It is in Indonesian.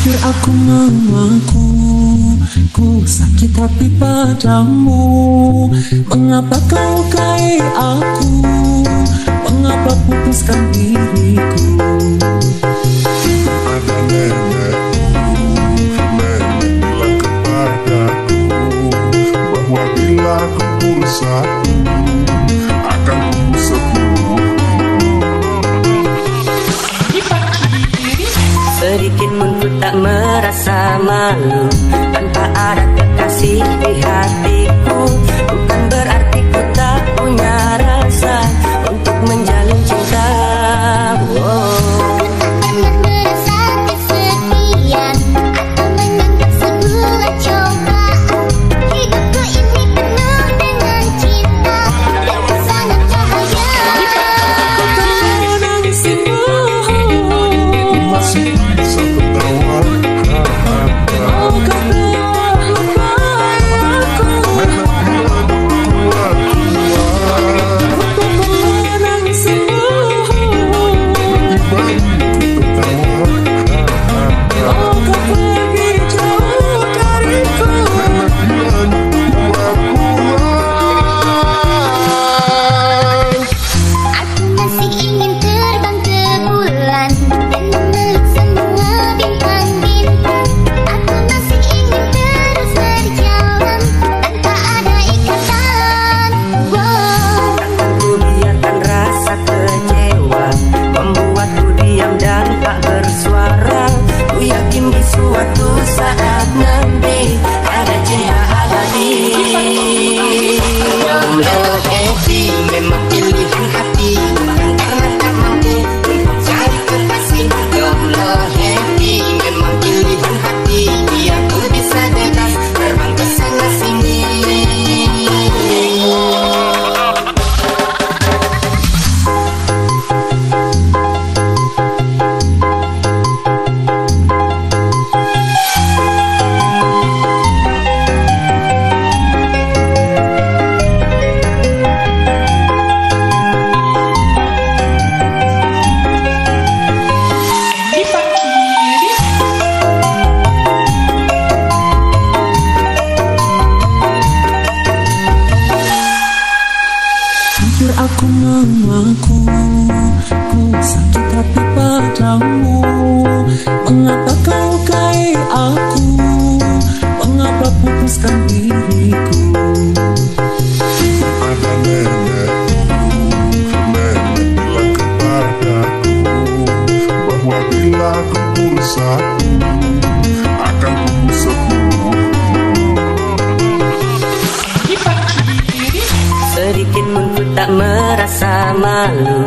Jujur aku mengaku, ku sakit hati padamu. Mengapa kau lukai aku? Mengapa putuskan diriku? Ada nenek bilang kepadaku bahwa bila aku bersatu akan tumbuh sepuluh. Sedikit pun ku tak merasa malu tanpa ada kekasih di hatiku. Bukan berarti ku tak punya rasa untuk menjalin cinta. Suatu saat nanti ada cinta abadi. Jomblo happy memang pilihan hati, bukan karena tak mampu untuk cari kekasih. Jomblo happy memang pilihan hati, biar ku bisa bebas terbang ke sana sini. Jujur aku mengaku, ku sakit hati padamu. Mengapa kau lukai aku? Mengapa putuskan diriku? Ada nenek bilang kepadaku bahwa bila aku bersatu akan tumbuh sepuluh. Sedikit pun ku tak merasa malu